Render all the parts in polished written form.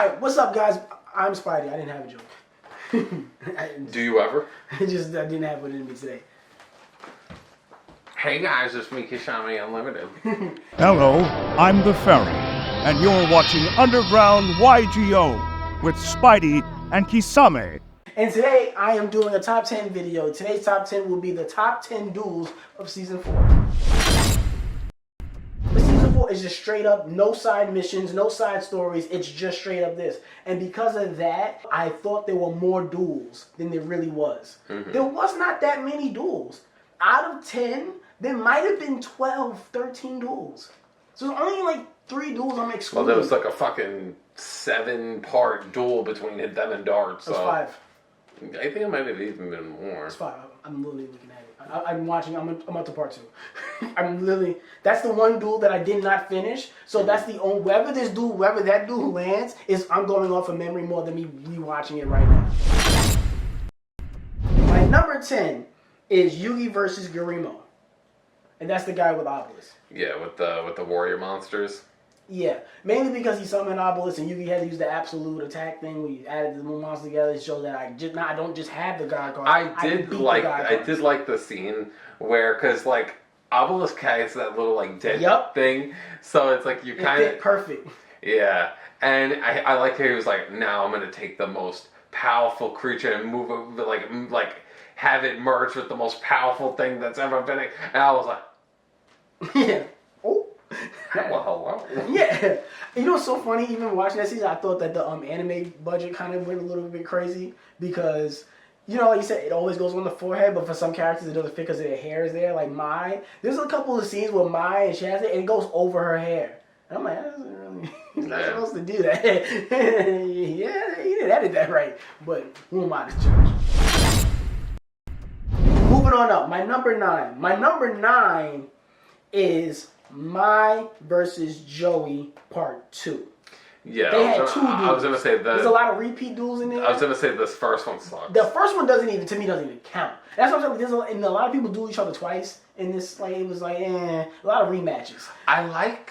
Alright, what's up, guys? I'm Spidey. I didn't have a joke. Do you ever? I didn't have one in me today. Hey guys, it's me, Kisame Unlimited. Hello, I'm the Fairy, and you're watching Underground YGO with Spidey and Kisame. And today I am doing a top 10 video. Today's top 10 will be the top 10 duels of season 4. But season 4 is just straight up, no side missions, no side stories. It's just straight up this. And because of that, I thought there were more duels than there really was. There was not that many duels. Out of 10, there might have been 12, 13 duels. So there's only like 3 duels I'm excluding. Well, there was like a fucking 7-part duel between them and Darts. That's 5. I think it might have even been more. It's 5. I'm literally looking at it. I'm watching. I'm up to part 2. That's the one duel that I did not finish. So that's the only, wherever that duel lands, I'm going off of memory more than me rewatching it right now. My number 10 is Yugi versus Gurimo. And that's the guy with Obelisk. Yeah, with the warrior monsters. Yeah, mainly because he summoned Obelisk and Yugi had to use the absolute attack thing where you added the monsters together to show that I don't just have the god card. I did like the scene where, because like Obelisk has that little like dead thing, so it's like you kind of perfect. Yeah, and I like how he was like, now I'm gonna take the most powerful creature and move it like have it merge with the most powerful thing that's ever been. And I was like, yeah. Oh. Well, hello. Yeah. You know what's so funny? Even watching that season, I thought that the anime budget kind of went a little bit crazy because, you know, like you said, it always goes on the forehead, but for some characters it doesn't fit because their hair is there. Like Mai, there's a couple of scenes where Mai and she has it and it goes over her hair. And I'm like, that doesn't really, he's not supposed to do that. Yeah, he didn't edit that right. But who am I to judge? Moving on up, my number 9. My number 9 is Mai versus Joey Part 2. Yeah, they had 2 duels. I was gonna say that there's a lot of repeat duels in there. I was gonna say this first one sucks. The first one doesn't even count. That's what I'm saying. And a lot of people duel each other twice in this. Like it was like a lot of rematches. I like.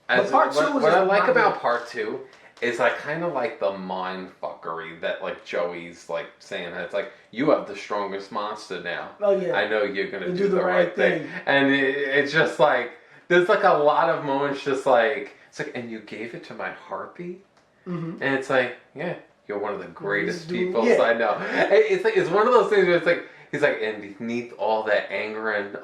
But part 2 what I like about Part 2 is I kind of like the mind fuckery that like Joey's like saying that it's like, you have the strongest monster now. Oh yeah. I know you're gonna do the right thing. And it's just like there's like a lot of moments just like it's like, and you gave it to my heartbeat, and it's like, yeah, you're one of the greatest people I know. It's like it's one of those things where it's like he's like, and beneath all that anger and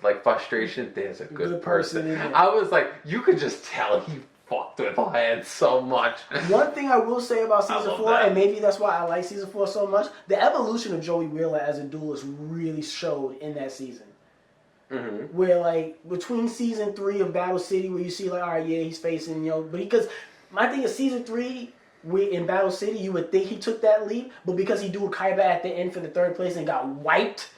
like frustration, there's a good person. I was like, you could just tell he fucked with my head so much. One thing I will say about season 4, and maybe that's why I like season 4 so much, the evolution of Joey Wheeler as a duelist really showed in that season. Where like between season 3 of Battle City, where you see like, all right, yeah, he's facing, you know, but because my thing is season 3 in Battle City, you would think he took that leap, but because he dueled Kaib at the end for the 3rd place and got wiped,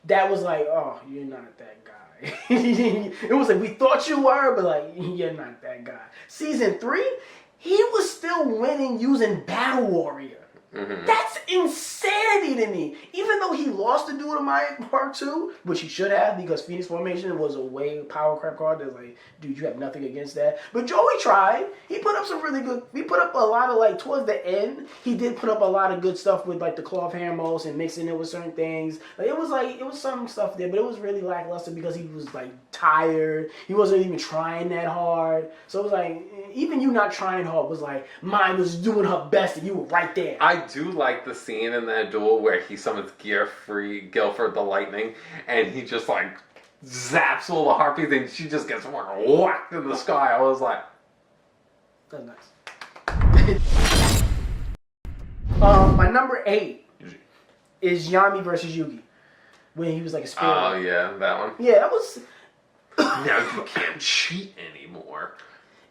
that was like, oh, you're not that guy. It was like, we thought you were, but like, you're not that guy. Season 3, he was still winning using Battle Warrior. That's insanity to me. Even though he lost the duel to my Part 2, which he should have because Phoenix Formation was a way power crap card. That's like, dude, you have nothing against that. But Joey tried. He put up some really good. He put up a lot of like towards the end. He did put up a lot of good stuff with like the cloth Hermos and mixing it with certain things. Like it was some stuff there, but it was really lackluster because he was like tired. He wasn't even trying that hard. So it was like even you not trying hard was like mine was doing her best and you were right there. I do like the scene in that duel where he summons Guilford the Lightning, and he just like zaps all the harpies, and she just gets whacked in the sky. I was like, that's nice. My number 8 is Yami versus Yugi, when he was like a spirit. Oh yeah, that one. Yeah, that was. Now you can't cheat anymore.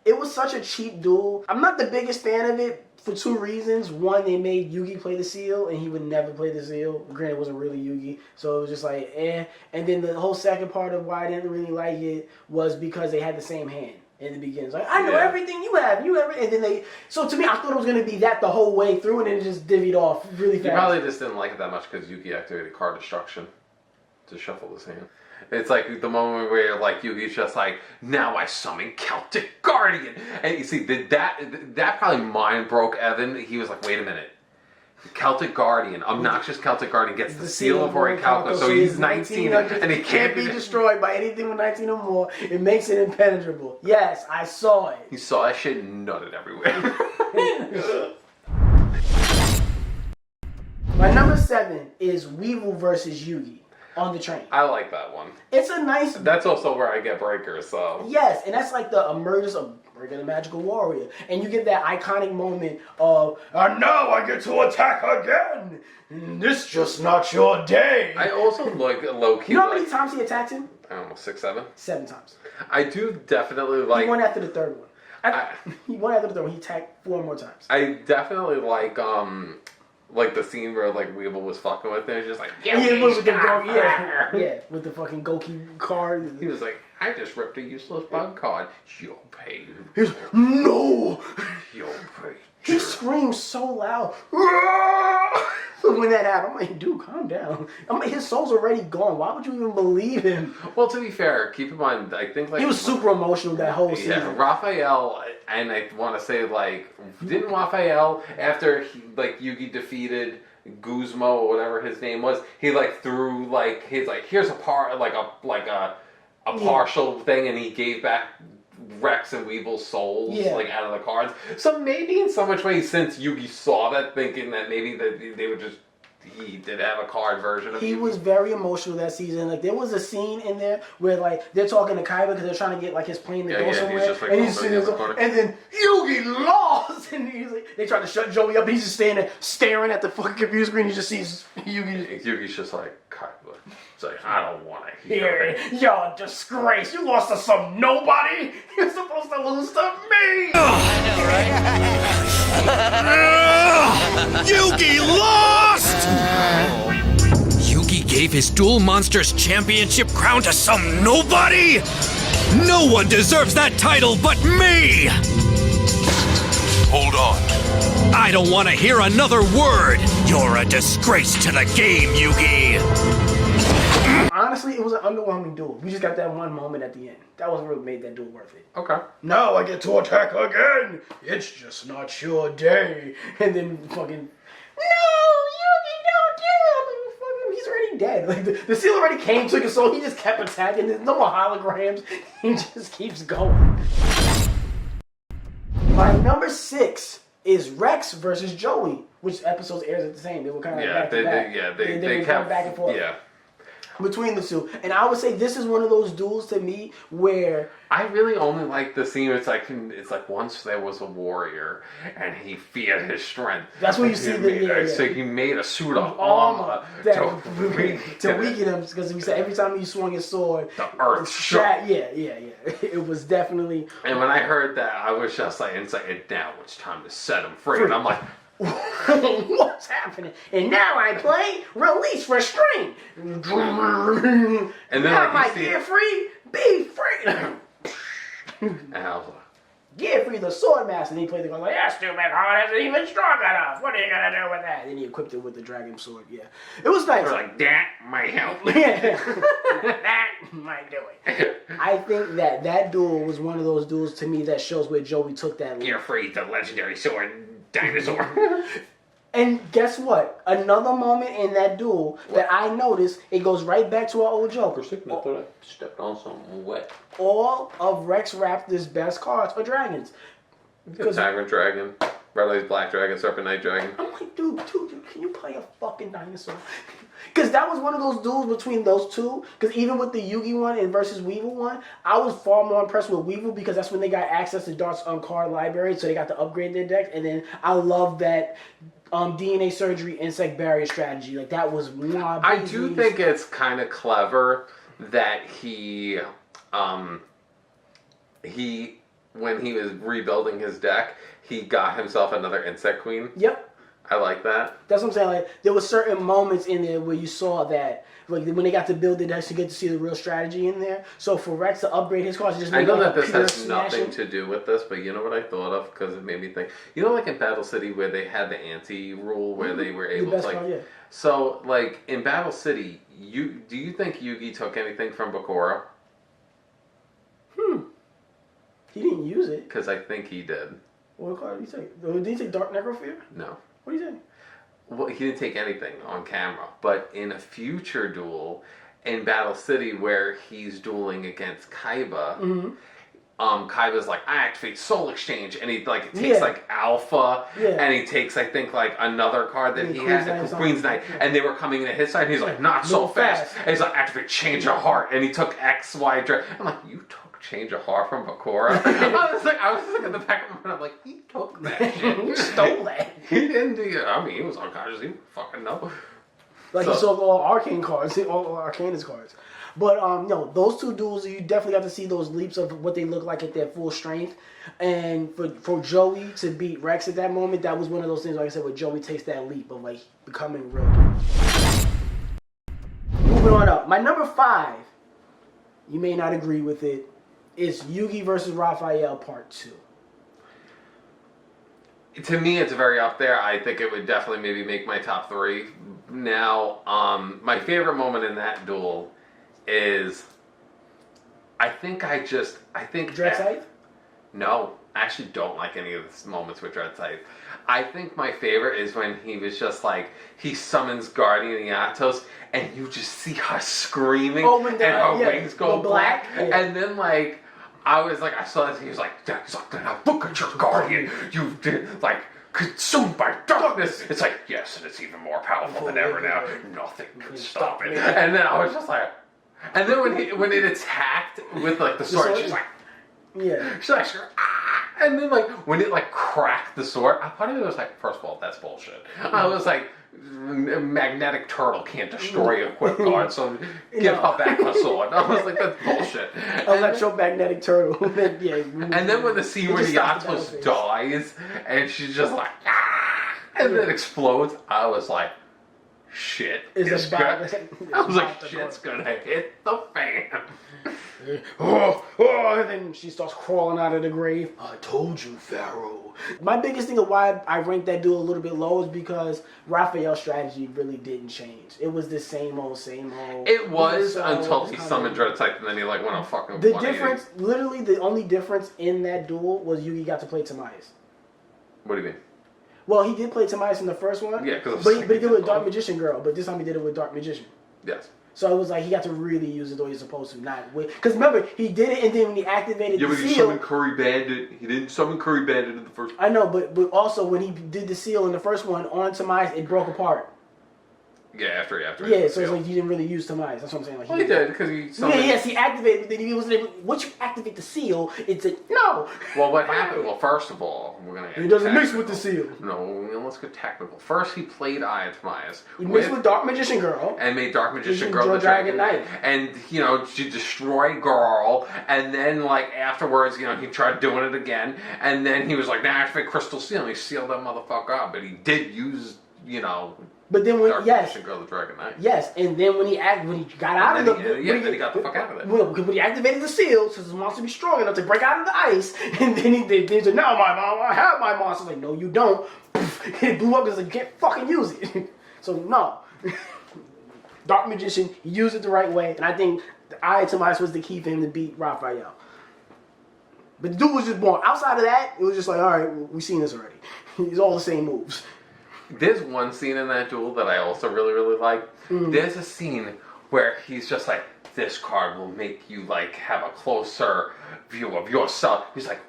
It was such a cheap duel. I'm not the biggest fan of it for 2 reasons. One, they made Yugi play the seal, and he would never play the seal. Granted, it wasn't really Yugi, so it was just like, eh. And then the whole second part of why I didn't really like it was because they had the same hand in the beginning. It's like, I know everything you have, and then they. So to me, I thought it was going to be that the whole way through, and then it just divvied off really fast. You probably just didn't like it that much because Yuki activated card destruction to shuffle his hand. It's like the moment where like Yugi's just like, now I summon Celtic Guardian, and you see that probably mind broke Evan. He was like, wait a minute, Celtic Guardian, obnoxious Celtic Guardian gets the seal of Orichalcos, so he's 19 and he can't be destroyed by anything with 19 or more. It makes it impenetrable. Yes, I saw it. He saw that shit and nutted everywhere. My number 7 is Weeble versus Yugi on the train. I like that one. It's a nice... That's also where I get Breaker, so... Yes, and that's like the emergence of Breaker the Magical Warrior. And you get that iconic moment of, and now I get to attack again! This just not your day! I also like low-key... You know how many times he attacked him? I don't know, 6, 7? 7 times. I do definitely like... He won after the third one. He won after the third one. He attacked 4 more times. I definitely like the scene where like Weeble was fucking with him. It's just like, yeah, with the fucking Goki card. He was like, I just ripped a useless bug card. You'll pay. He was, no! You'll pay. He screamed so loud. When that happened, I'm like, dude, calm down. His soul's already gone. Why would you even believe him? Well, to be fair, keep in mind, I think like... He was super emotional that whole season. Yeah, Raphael, and I want to say like, didn't Raphael, after Yugi defeated Guzmo or whatever his name was, he like threw like, he's like, here's a part, like a partial thing, and he gave back Rex and Weeble's souls like out of the cards. So maybe in so much way, since Yugi saw that, thinking that maybe they would just, he did have a card version of Yugi. He was very emotional that season. Like there was a scene in there where like they're talking to Kaib because they're trying to get like his plane to go somewhere, just, like, and he's sitting there, and then Yugi lost, and he's like, they tried to shut Joey up, and he's just standing there staring at the fucking computer screen. He just sees Yugi. Yugi's just like, Kaib. It's like, I don't want to hear it. You're a disgrace. You lost to some nobody. You're supposed to lose to me. Yugi lost! Yugi gave his Duel Monsters Championship crown to some nobody? No one deserves that title but me! Hold on. I don't want to hear another word. You're a disgrace to the game, Yugi. Honestly, it was an underwhelming duel. We just got that one moment at the end. That was what made that duel worth it. Okay. Now I get to attack again. It's just not your day. And then fucking, no, Yugi, don't do that. Fucking, he's already dead. Like the seal already came, took his soul. He just kept attacking. There's no more holograms. He just keeps going. My number 6 is Rex versus Joey, which episodes airs at the same. They were kind of like back to back. They were going back and forth. Yeah. Between the two, and I would say this is one of those duels to me where I really only like the scene. It's like once there was a warrior and he feared his strength. That's when you see So he made a suit of armor to weaken him, because he said every time he swung his sword, the earth shook. Yeah. It was definitely. And when I heard that, I was just like, and now it's time to set him free. And I'm like, what's happening? And now I play Release Restraint. And then now my Get Free, Be Free. And I was like, Get Free the Sword Master. And he played the gun like, that stupid card isn't even strong enough. What are you gonna do with that? And he equipped it with the dragon sword. Yeah, it was nice. Like that might help. Yeah, that might do it. I think that duel was one of those duels to me that shows where Joey took that. Get Free the legendary sword. Dinosaur. And guess what? Another moment in that duel that I noticed, it goes right back to our old joke. I thought I stepped on something wet. All of Rex Raptor's best cards are dragons. Tyrant Dragon, Red Black Dragon, Serpent Knight Dragon. I'm like, dude, can you play a fucking dinosaur? Because that was one of those duels between those two. Because even with the Yugi one and versus Weeble one, I was far more impressed with Weeble because that's when they got access to Dark's card library, so they got to upgrade their decks. And then I love that DNA surgery insect barrier strategy. Like that was one. I do think it's kind of clever that he when he was rebuilding his deck, he got himself another insect queen. Yep. I like that. That's what I'm saying. Like, there were certain moments in there where you saw that, like when they got to build it, you actually get to see the real strategy in there. So for Rex to upgrade his cards, just I know that like this has nothing to do with this, but you know what I thought of because it made me think. You know, like in Battle City where they had the anti rule where they were able to like. Card, yeah. So like in Battle City, do you think Yugi took anything from Bakura? He didn't use it. Because I think he did. What card did he take? Did he take Dark Necrofear? No. What did he take? Well, he didn't take anything on camera, but in a future duel in Battle City where he's dueling against Kaiba, Kaiba's like, I activate Soul Exchange, and he like takes like Alpha, and he takes I think like another card that he had, Queen's Knight, and they were coming into his side, and he's like, not so fast. And he's like, activate Change of Heart, and he took X, Y, Dread. I'm like, you took Change of Heart from Bakura? I was like in the back of my mind, I'm like, he took that shit. He stole that. He didn't do it. I mean, he was unconscious. He didn't fucking know. Like he saw all Arcane cards, all Arcanist cards. But no, those two duels, you definitely got to see those leaps of what they look like at their full strength. And for Joey to beat Rex at that moment, that was one of those things, like I said, where Joey takes that leap of like becoming real good. Moving on up, my number 5, you may not agree with it, is Yugi versus Raphael Part 2. To me, it's very up there. I think it would definitely maybe make my top 3. Now, my favorite moment in that duel is, I think Dread Scythe? No, I actually don't like any of the moments with Dread Scythe. I think my favorite is when he was just like, he summons Guardian Yatos, and you just see her screaming, and her wings go black. And then like, I saw this, he was like, now look at your Guardian, you did, like, consumed by darkness. It's like, yes, and it's even more powerful than ever now. Nothing can stop it. And then I was just like, and then when it attacked with like the sword, she's like, she's like, ah! And then like when it like cracked the sword, I thought it was like, first of all, that's bullshit. I was like, a magnetic turtle can't destroy a quick guard, so give her back her sword. I was like, that's bullshit. Electromagnetic turtle. And then when the scene where Yatos dies, and she's just like, ah! And then explodes, I was like, shit is gonna... I was like, shit's gonna hit the fan. And then she starts crawling out of the grave. I told you, Pharaoh. My biggest thing of why I ranked that duel a little bit low is because Raphael's strategy really didn't change. It was the same old. It was until he summoned Dread Scythe, and then he like went on fucking. The difference, literally, the only difference in that duel was Yugi got to play Timaeus. What do you mean? Well, he did play Timaeus in the first one. Yeah, because but he did it with Dark Magician Girl. But this time he did it with Dark Magician. Yes. So it was like he got to really use it the way he's supposed to, not with. Because remember, he did it, and then when he activated the seal. Yeah, but he summoned Curry Bandit. He didn't summon Curry Bandit in the first. I know, but also when he did the seal in the first one on Timaeus, it broke apart. Yeah, after. Yeah, so it's like he didn't really use Timaeus. That's what I'm saying. Like he did because he summoned. Yes, he activated, but then he wasn't able. Once you activate the seal, it's a no. Well, what happened? Well, first of all, we're gonna. He doesn't mix with the seal. No, let's get technical. First, he played Eye of Timaeus. He mixed with Dark Magician Girl and made Dark Magician Girl the Dragon Knight. And she destroyed Girl. And then, like afterwards, he tried doing it again. And then he was like, "Nah, activate Crystal Seal." And he sealed that motherfucker up. But he did use, But then when Girl, the Dragon Knight. Yes, and then when he got out of then he got the fuck out of it. When he activated the seal, so his monster be strong enough to break out of the ice, and then they said, "Now I have my monster." Like, no, you don't. It blew up because you can't fucking use it. So no, Dark Magician, he used it the right way, and I think the Eye of Timaeus was the key for him to beat Raphael. But the dude was just born. Outside of that, it was just like, all right, we've seen this already. It's all the same moves. There's one scene in that duel that I also really, really like. There's a scene where he's just like, this card will make you like have a closer view of yourself. He's like,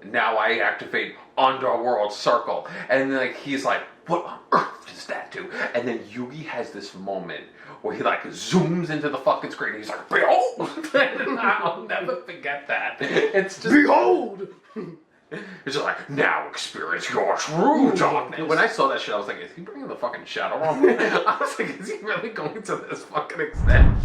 now I activate Underworld Circle. And then he's like, what on earth does that do? And then Yugi has this moment where he like zooms into the fucking screen and he's like, behold! I'll never forget that. It's just, behold! It's just like, now experience your true darkness. When I saw that shit, I was like, is he bringing the fucking shadow on me? I was like, is he really going to this fucking extent?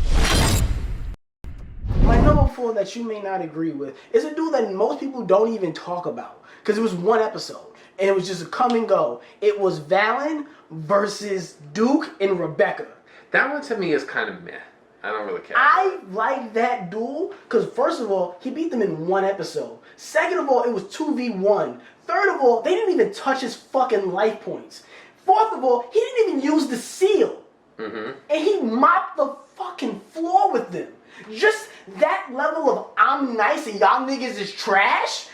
My number 4 that you may not agree with is a dude that most people don't even talk about. Because it was one episode. and it was just a come and go. It was Valon versus Duke and Rebecca. That one to me is kind of meh. I don't really care. I like that duel because, first of all, he beat them in one episode. Second of all, it was 2v1. Third of all, they didn't even touch his fucking life points. Fourth of all, he didn't even use the seal. Mm-hmm. And he mopped the fucking floor with them. Just that level of I'm nice and y'all niggas is trash.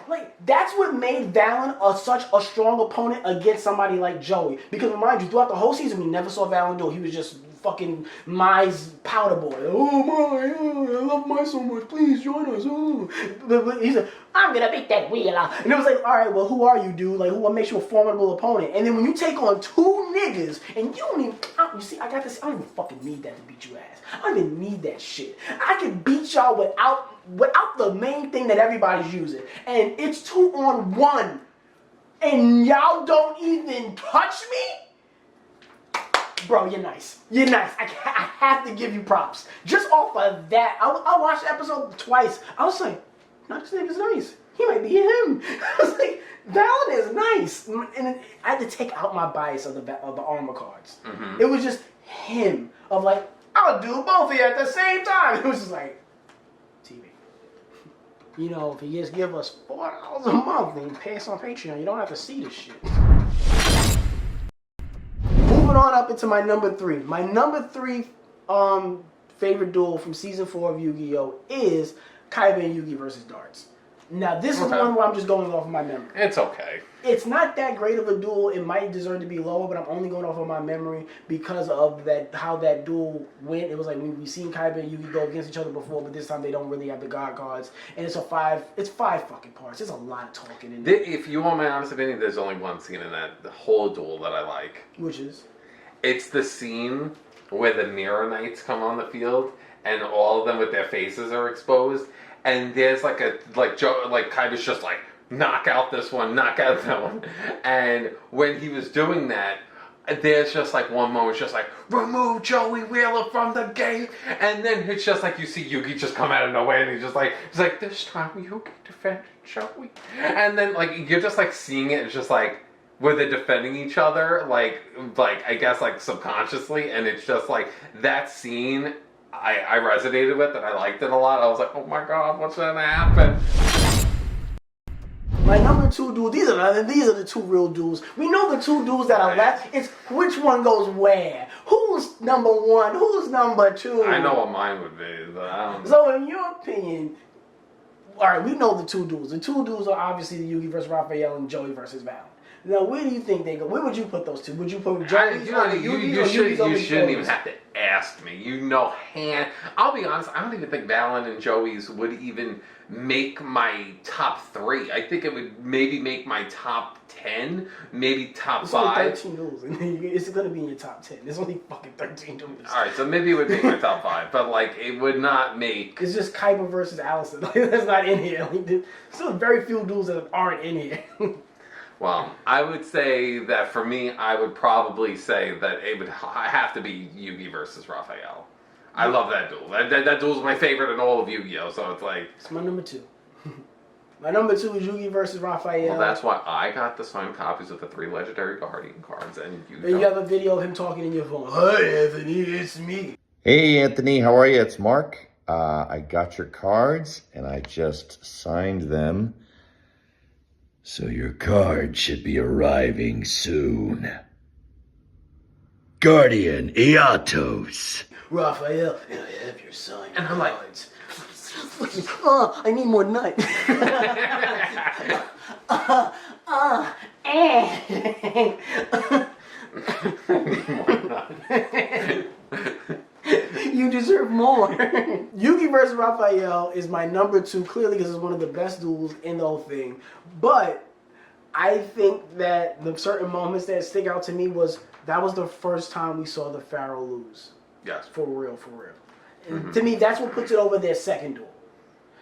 Like, that's what made Valon such a strong opponent against somebody like Joey. Because remind you, throughout the whole season, we never saw Valon do it. He was just fucking Mai's powder boy. Oh my, I love Mai so much. Please join us. Oh. But he's like, I'm gonna beat that wheel out. And it was like, all right, well, who are you, dude? Like, what makes you a formidable opponent? And then when you take on two niggas and you don't even, you see, I got this. I don't even fucking need that to beat you ass. I don't even need that shit. I can beat y'all without the main thing that everybody's using, and it's 2-on-1, and y'all don't even touch me. Bro, you're nice. You're nice. I have to give you props. Just off of that, I watched the episode twice. I was like, no, this nigga's nice. He might be him. I was like, Valon is nice. And I had to take out my bias of the armor cards. Mm-hmm. It was just him. Of like, I'll do both of you at the same time. It was just like, TV. You know, if you just give us $4 a month and pay us on Patreon, you don't have to see this shit. Moving on up into my number 3. My number 3 favorite duel from season 4 of Yu-Gi-Oh! Is Kaib and Yugi versus Darts. Now, this is one where I'm just going off of my memory. It's okay. It's not that great of a duel. It might deserve to be lower, but I'm only going off of my memory because of that how that duel went. It was like we've seen Kaib and Yugi go against each other before, but this time they don't really have the God cards. And it's 5 fucking parts. There's a lot of talking in there. If you want my honest opinion, there's only one scene in the whole duel that I like. Which is? It's the scene where the Mirror Knights come on the field and all of them with their faces are exposed. And there's like Kaib is just like, knock out this one, knock out that one. And when he was doing that, there's just like one moment, it's just like, remove Joey Wheeler from the game. And then it's just like you see Yugi just come out of nowhere and he's like, this time Yugi defended Joey. And then like, you're just like seeing it, it's just like, where they're defending each other, like I guess like subconsciously. And it's just like, that scene I resonated with and I liked it a lot. I was like, oh my god, what's gonna happen? My number 2 duel, these are the 2 real duels. We know the 2 duels that are left. It's which one goes where. Who's number 1? Who's number 2? I know what mine would be, but I don't know. So in your opinion, alright, we know the 2 duels. The 2 duels are obviously the Yugi versus Raphael and Joey versus Valon. Now, where do you think they go? Where would you put those 2? Would you put Joey? You shouldn't even have to ask me. You know, I'll be honest, I don't even think Valon and Joey's would even make my top 3. I think it would maybe make my top 10, maybe top 5. It's only 13 duels, and it's going to be in your top 10. There's only fucking 13 duels. Alright, so maybe it would make my top 5, but like, it would not make... It's just Kaib versus Allison. Like, that's not in here. Like, there's still very few duels that aren't in here. Well, I would say that for me, I would probably say that it would have to be Yugi versus Raphael. I love that duel. That duel's my favorite in all of Yu-Gi-Oh! So it's like... It's my number 2. My number 2 is Yugi versus Raphael. Well, that's why I got the signed copies of the 3 Legendary Guardian cards, and you have a video of him talking in your phone. Hi, Anthony, it's me. Hey, Anthony, how are you? It's Mark. I got your cards, and I just signed them. So your card should be arriving soon. Guardian Eatos. Raphael, and I have your signed and I'm cards. I need more nut. You deserve more. Yugi versus Raphael is my number 2, clearly because it's one of the best duels in the whole thing. But I think that the certain moments that stick out to me was that was the first time we saw the Pharaoh lose. Yes. For real. And to me, that's what puts it over their second duel.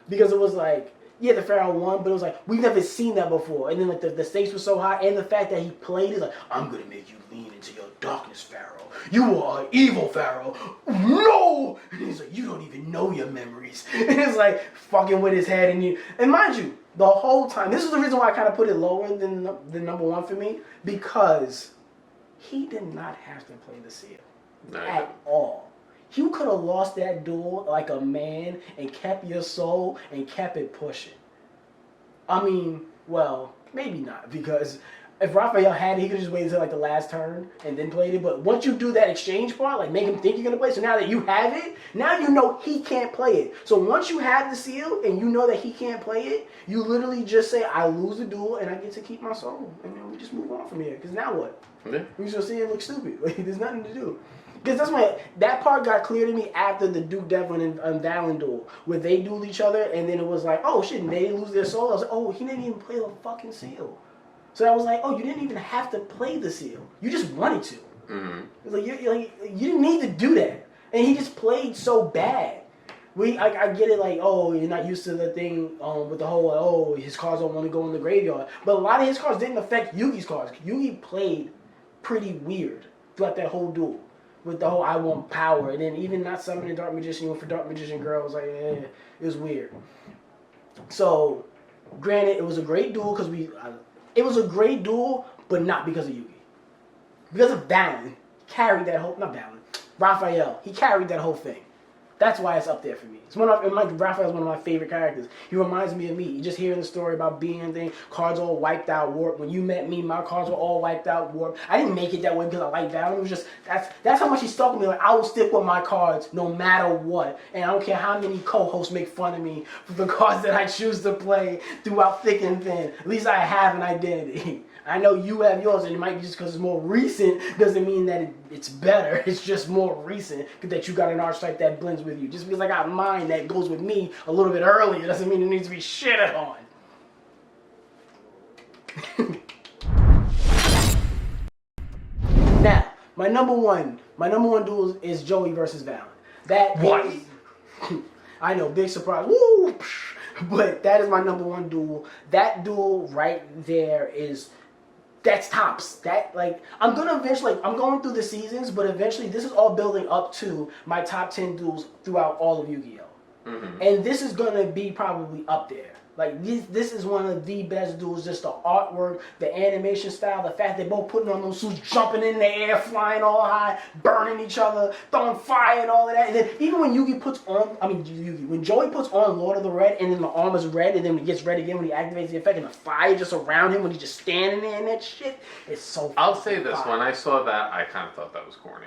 Because it was like, yeah, the Pharaoh won, but it was like, we've never seen that before. And then like the stakes were so high, and the fact that he played is like, I'm going to make you lean into your darkness, Pharaoh. You are an evil Pharaoh. No! And he's like, you don't even know your memories. And it's like, fucking with his head. And mind you, The whole time. This is the reason why I kind of put it lower than the number one for me, because he did not have to play the seal at all. You could have lost that duel like a man and kept your soul and kept it pushing. I mean, well, maybe not, because if Raphael had it, he could just wait until like the last turn and then played it. But once you do that exchange part, like make him think you're going to play, so now that you have it, now you know he can't play it. So once you have the seal and you know that he can't play it, you literally just say, I lose the duel and I get to keep my soul. And then we just move on from here. Because now what? Yeah. We just see it look stupid. Like, there's nothing to do. Because that's why that part got clear to me after the Duke Devlin and Valon duel, where they dueled each other, and then it was like, oh shit, and they lose their soul. I was like, oh, he didn't even play the fucking seal. So I was like, oh, you didn't even have to play the seal. You just wanted to. Mm-hmm. It was like, you didn't need to do that. And he just played so bad. I get it, like, oh, you're not used to the thing with the whole, oh, his cards don't want to go in the graveyard. But a lot of his cards didn't affect Yugi's cards. Yugi played pretty weird throughout that whole duel. With the whole I want power, and then even not summoning Dark Magician, even for Dark Magician Girl, it was like, it was weird. So, granted, it was a great duel it was a great duel, but not because of Yugi. Because of Valon, carried that whole, not Valon, Raphael, he carried that whole thing. That's why it's up there for me. It's Raphael's one of my favorite characters. He reminds me of me. You just hearing the story about being thing, cards all wiped out, warped. When you met me, my cards were all wiped out, warped. I didn't make it that way because I like Valon. It was just, that's how much he stuck with me. Like, I will stick with my cards no matter what. And I don't care how many co-hosts make fun of me for the cards that I choose to play throughout thick and thin. At least I have an identity. I know you have yours, and it might be just because it's more recent. Doesn't mean that it's better. It's just more recent that you got an archetype that blends with you. Just because I got mine that goes with me a little bit earlier doesn't mean it needs to be shitted on. Now, my number one duel is Joey versus Valon. What? I know, big surprise. Woo! But that is my number one duel. That duel right there that's tops. I'm gonna eventually, I'm going through the seasons, but eventually this is all building up to my top 10 duels throughout all of Yu-Gi-Oh! Mm-hmm. And this is gonna be probably up there. Like, this is one of the best duels, just the artwork, the animation style, the fact they're both putting on those suits, jumping in the air, flying all high, burning each other, throwing fire and all of that. And then even when when Joey puts on Lord of the Red, and then the armor's red, and then it gets red again when he activates the effect, and the fire just around him when he's just standing there and that shit, it's so I'll say this, when I saw that, I kind of thought that was corny.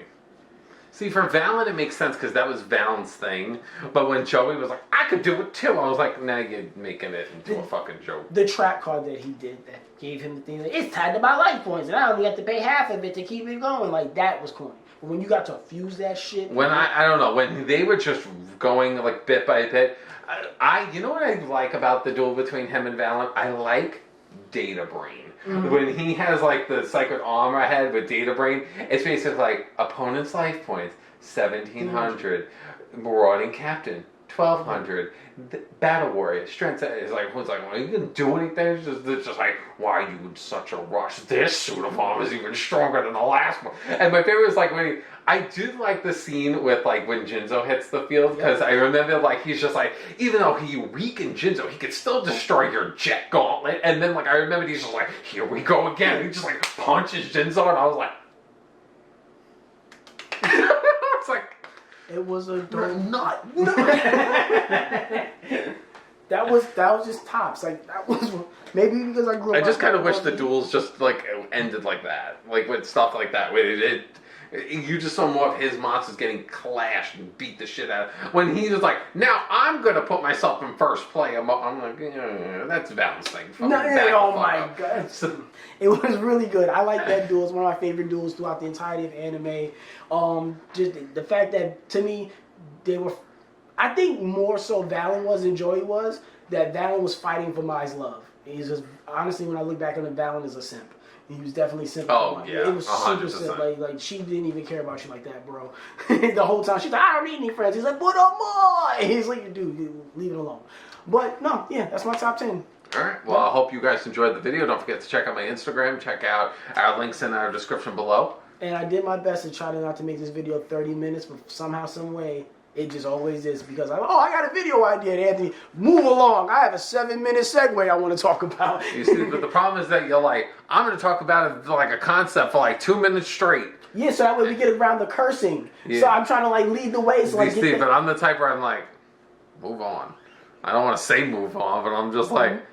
See, for Valon, it makes sense because that was Valon's thing. But when Joey was like, I could do it too, I was like, now you're making it into a fucking joke. The trap card that he did that gave him the thing, like, it's tied to my life points, and I only have to pay half of it to keep it going. Like, that was corny. But when you got to fuse that shit. When I don't know, when they were just going like bit by bit, you know what I like about the duel between him and Valon? I like Data Brain. Mm-hmm. When he has like the Sacred Armor head with Data Brain, it's basically like opponent's life points 1,700, Marauding Captain 1,200, Battle Warrior strength is like, what's like, well, you can do anything. It's just like, why are you in such a rush? This suit of armor is even stronger than the last one. And my favorite is like when I do like the scene with like when Jinzo hits the field, because I remember like he's just like, even though he weakened Jinzo, he could still destroy your Jet Gauntlet. And then like I remember he's just like, here we go again. He just like punches Jinzo, and I was like, it's like, it was a nut. That was just tops. Like, that was maybe because I grew up. I just kind of wish the duels just like ended like that, like with stuff like that. You just saw more of his monsters getting clashed and beat the shit out of. When he was like, now I'm gonna put myself in first play. I'm like, that's Val's thing. Oh my god, it was really good. I like that duel. It's one of my favorite duels throughout the entirety of anime. Just the fact that to me they were. I think more so Valon was than Joey was. That Valon was fighting for Mai's love. He's just honestly, when I look back on it, Valon is a simp. He was definitely simp. Oh yeah, it was 100%. Super simp. Like she didn't even care about you like that, bro. The whole time she's like, I don't need any friends. He's like, put up more. And he's like, dude, leave it alone. But no, yeah, that's my top 10. All right. Well, I hope you guys enjoyed the video. Don't forget to check out my Instagram. Check out our links in our description below. And I did my best to try not to make this video 30 minutes, but somehow, some way, It just always is because I got a video idea, Anthony. Move along. I have a 7-minute segue I want to talk about. You see, but the problem is that you're like, I'm going to talk about it like a concept for like 2 minutes straight. Yeah, so that way we get around the cursing. Yeah. So I'm trying to like lead the way. So like, Steve, but I'm the type where I'm like, move on. I don't want to say move on, but I'm just like.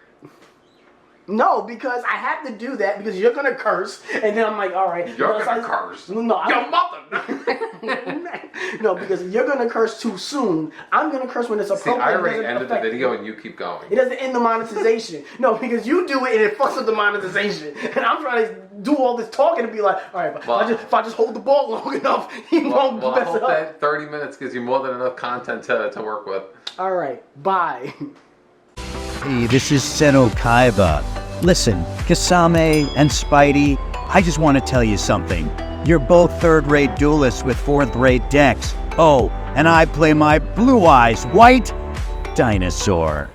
No, because I have to do that because you're gonna curse, and then I'm like, all right. You're gonna curse. No, your mother. No, because you're gonna curse too soon. I'm gonna curse when it's appropriate. See, I already ended the video, and you keep going. It doesn't end the monetization. No, because you do it and it fucks up the monetization, and I'm trying to do all this talking and be like, all right, but if I just hold the ball long enough, he won't mess I hope up. that 30 minutes gives you more than enough content to work with. All right, bye. Hey, this is Seno Kaiba. Listen, Kisame and Spidey, I just want to tell you something. You're both third-rate duelists with fourth-rate decks. Oh, and I play my Blue Eyes White Dinosaur.